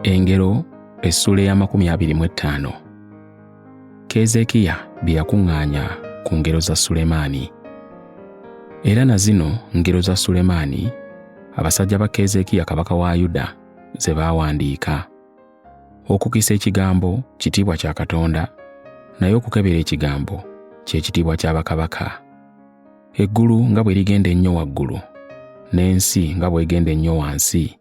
Engero essula ya 25. Keezeekiya bye yakuŋŋaanya ku ngero za Sulemaani. Era na zino ngero za Sulemaani abasajja ba Keezeekiya kabaka wa Yuda ze baawandiika. Okukisa ekigambo kitiibwa kya Katonda, naye okukebera ekigambo kye kitiibwa kya bakabaka. Eggulu nga bwe ligenda ennyo waggulu, n'ensi nga bw'egenda ennyo wansi,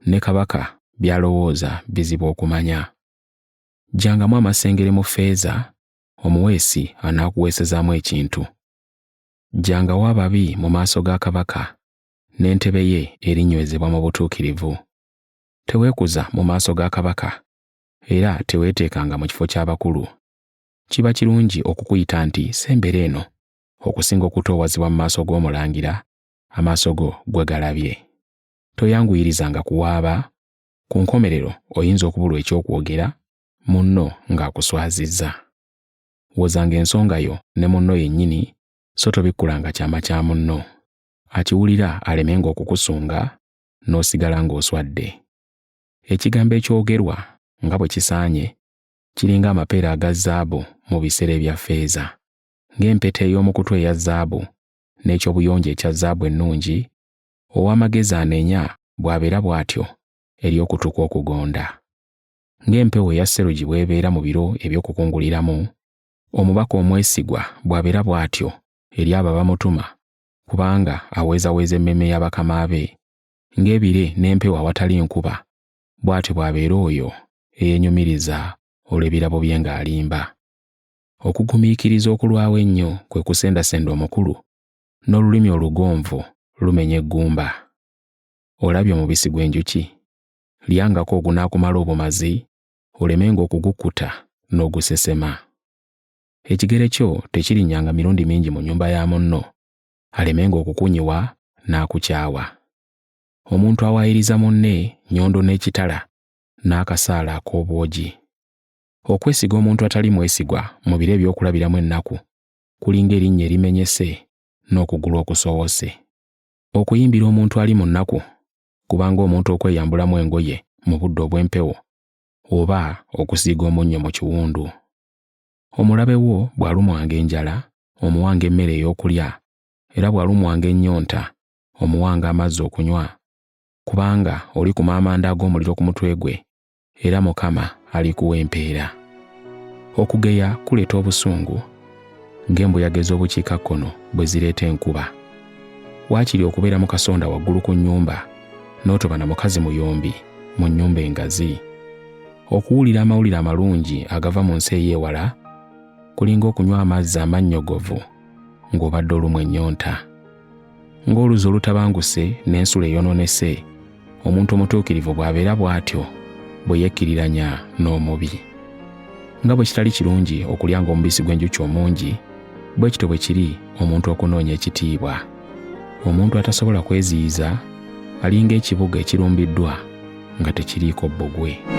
ne kabaka by'alowooza bizibu okumanya. Jjangamu amasengere mu ffeeza, omuweesi anaakuweesezaamu ekintu. Jjangawo ababi mu maaso ga kabaka, n'entebe ye erinywezebwa mu butuukirivu. Teweekuza mu maaso ga kabaka, era teweeteekanga mu kifo ky'abakulu. Kiba kirungi okukuyita nti sembera eno, okusinga okutoowazibwa mu maaso g'omulangira, amaaso go gwe galabye. Toyanguyirizanga kuwaaba, ku nkomerero oyinza okubulwa ekyokwogera, munno ng'akuswazizza. Wozanga ensonga yo ne munno yennyini, so tobikkulanga kyama kya munno. Akiwulira alemenga okukusunga, n'osigala ng'oswadde. Ekigambo ekyogerwa nga bwe kisaanye, kiringa amapeera aga zaabu mu biseera ebya ffeeza, ng'empeta ey'omu kutu eya zaabu, n'ekyobuyonjo ekya zaabu ennungi, ow'amagezi anenya bw'abeera bw'atyo eri okutuuka okugonda. Ng'empewo eya serugi bw'ebeera mu biro eby'okukunguliramu, omubaka omwesigwa bw'abeera bw'atyo eri abo abamutuma, kubanga aweezaweeza emmeeme ya bakama be. Ng'ebire n'empewo awatali nkuba, bw'atyo bw'abeera oyo eyeenyumiriza olw'ebirabo bye ng'alimba. Okugumiikiriza okulwawo ennyo kwe kusendasenda omukulu, n'olulimi olugonvu lumenya eggumba. Olabye omubisi gw'enjuki? Lyangako ogunaakumala obumazi, olemenga okugukkuta n'ogusesema. Ekigere kyo tekirinnyanga mirundi mingi mu nnyumba ya munno, alemenga okukunyiwa n'akukyawa. Omuntu awaayiriza munne nnyondo n'ekitala n'akasaala ak'obwogi. Okwesiga omuntu atali mwesigwa mu biro eby'okulabiramu ennaku kulinga erinnya erimenyese n'okugulu okusowose. Okuyimbira omuntu ali mu nnaku kubanga omuntu okweyambulamu engoye mu budde obw'empewo, oba okusiiga omunnyo mu kiwundu. Omulabe wo bw'alumwanga enjala, omuwanga emmere ey'okulya, era bw'alumwanga ennyonta, omuwanga amazzi okunywa, kubanga oli ku maamanda ag'omuliro ku mutwe gwe, era Mukama alikuwa empeera. Okugeya kuleeta obusungu, ng'embuyaga ez'obukiikakkono bwe zireeta enkuba. Waakiri okubeera mu kasonda waggulu ku nnyumba, n'otoba na mukazi muyombi mu nnyumba engazi. Okuwulira amawulire amalungi agava mu nsi ey'ewala, kulinga okunywa amazzi amannyogovu ng'obadde olumwa ennyonta. Ng'oluzzi olutabanguse n'ensula eyonoonese, omuntu omutuukirivu bw'abeera bw'atyo bwe yekkiriranya n'omubi. Nga bwe kitali kirungi okulyanga omubisi gw'enjuki omungi, bwe kityo bwe kiri omuntu okunoonya ekitiibwa. Omuntu atasobola kweziyiza alinga ekibuga ekirumbiddwa nga tekiriiko bbugwe.